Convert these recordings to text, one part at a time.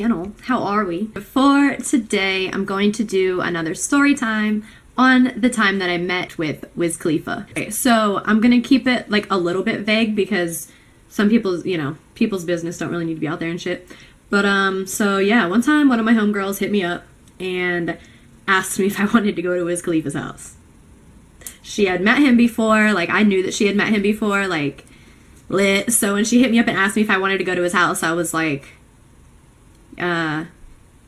channel. How are we? For today, I'm going to do another story time on the time that I met with Wiz Khalifa. Okay, so I'm gonna keep it like a little bit vague because some people's, people's business don't really need to be out there and shit. But so yeah, one time one of my homegirls hit me up and asked me if I wanted to go to Wiz Khalifa's house. She had met him before, like I knew that she had met him before, like lit. So when she hit me up and asked me if I wanted to go to his house, I was like,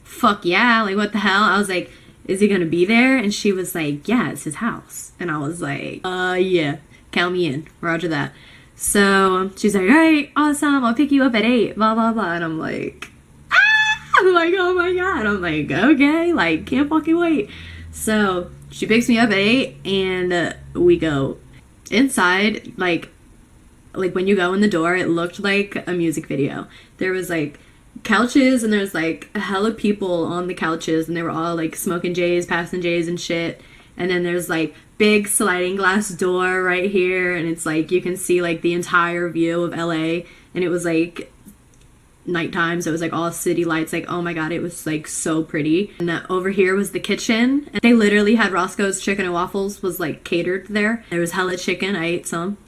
fuck yeah, like what the hell? I was like, is he gonna be there? And she was like, yeah, it's his house. And I was like, yeah, count me in, roger that. So she's like, all right, awesome, I'll pick you up at 8, blah blah blah. And I'm like, I'm like, oh my god. I'm like, okay, like can't fucking wait. So she picks me up at 8 and we go inside. Like when you go in the door, it looked like a music video. There was like couches and there's like a hella people on the couches and they were all like smoking J's, passing J's and shit. And then there's like big sliding glass door right here and it's like you can see like the entire view of LA. And it was like nighttime, so it was like all city lights. Like, oh my god, it was like so pretty. And over here was the kitchen and they literally had Roscoe's Chicken and Waffles was like catered there. There was hella chicken, I ate some.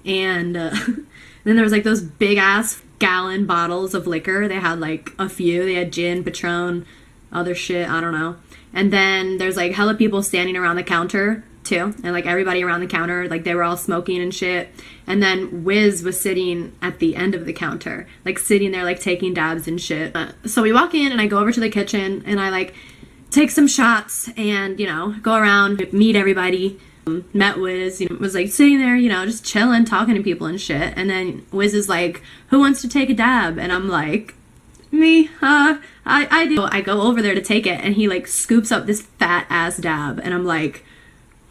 And then there was like those big ass gallon bottles of liquor. They had like a few. They had gin, Patron, other shit, I don't know. And then there's like hella people standing around the counter too, and like everybody around the counter, like they were all smoking and shit. And then Wiz was sitting at the end of the counter, like sitting there like taking dabs and shit. So we walk in and I go over to the kitchen and I like take some shots and go around, meet everybody. Met Wiz, was like sitting there, just chilling, talking to people and shit. And then Wiz is like, who wants to take a dab? And I'm like, me, I do. I go over there to take it and he like scoops up this fat ass dab and I'm like,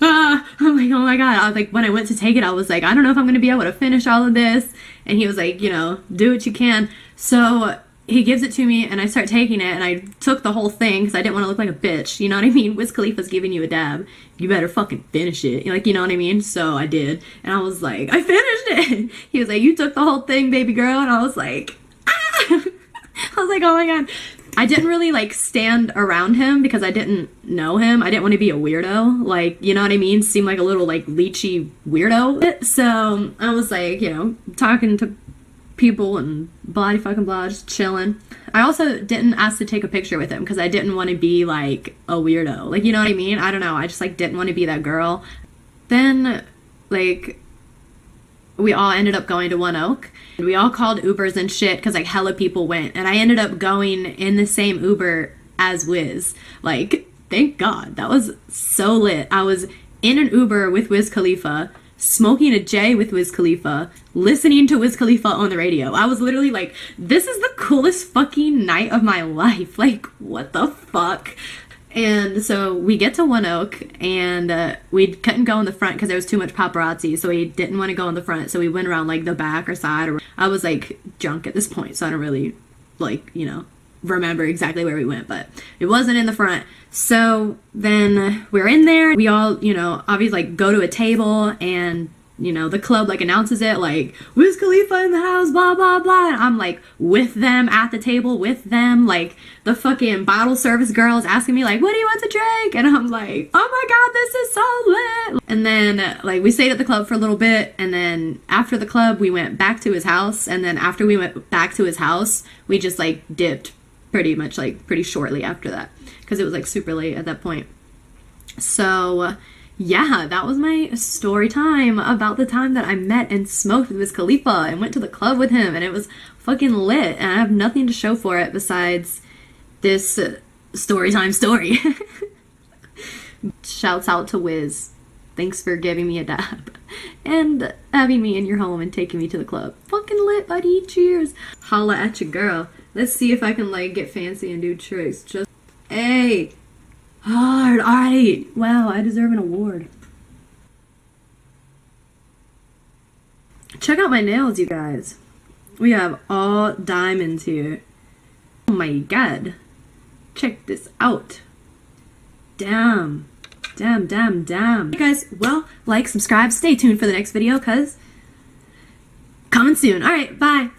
I'm like, oh my god. I was like, when I went to take it, I was like, I don't know if I'm gonna be able to finish all of this. And he was like, do what you can. So he gives it to me and I start taking it and I took the whole thing because I didn't want to look like a bitch. You know what I mean? Wiz Khalifa's giving you a dab. You better fucking finish it. Like, you know what I mean? So I did. And I was like, I finished it. He was like, you took the whole thing, baby girl. And I was like, ah! I was like, oh my god. I didn't really like stand around him because I didn't know him. I didn't want to be a weirdo. Like, you know what I mean? Seem like a little like leechy weirdo. So I was like, talking to people and blah fucking blah, just chilling. I also didn't ask to take a picture with him because I didn't want to be like a weirdo. Like, you know what I mean? I don't know. I just like didn't want to be that girl. Then like we all ended up going to One Oak. We all called Ubers and shit because like hella people went. And I ended up going in the same Uber as Wiz. Like, thank God. That was so lit. I was in an Uber with Wiz Khalifa, smoking a J with Wiz Khalifa, listening to Wiz Khalifa on the radio. I was literally like, this is the coolest fucking night of my life. Like, what the fuck? And so we get to One Oak and we couldn't go in the front because there was too much paparazzi, so we didn't want to go in the front, so we went around like the back or side. Or I was like drunk at this point, so I don't really like remember exactly where we went, but it wasn't in the front. So then we're in there, we all obviously like go to a table and the club like announces it like Wiz Khalifa in the house, blah blah blah, and I'm like with them at the table with them. Like the fucking bottle service girl is asking me like, what do you want to drink? And I'm like, oh my god, this is so lit. And then like we stayed at the club for a little bit, and then after the club we went back to his house, and then after we went back to his house we just like dipped pretty much like pretty shortly after that because it was like super late at that point. So yeah, that was my story time about the time that I met and smoked with Wiz Khalifa and went to the club with him, and it was fucking lit, and I have nothing to show for it besides this story time story. Shouts out to Wiz. Thanks for giving me a dab and having me in your home and taking me to the club. Fucking lit, buddy. Cheers. Holla at your girl. Let's see if I can like get fancy and do tricks. Just hey. Hard. Alright. Wow, I deserve an award. Check out my nails, you guys. We have all diamonds here. Oh my god. Check this out. Damn. Damn, damn, damn. Hey guys, well, like, subscribe, stay tuned for the next video, cause coming soon. Alright, bye.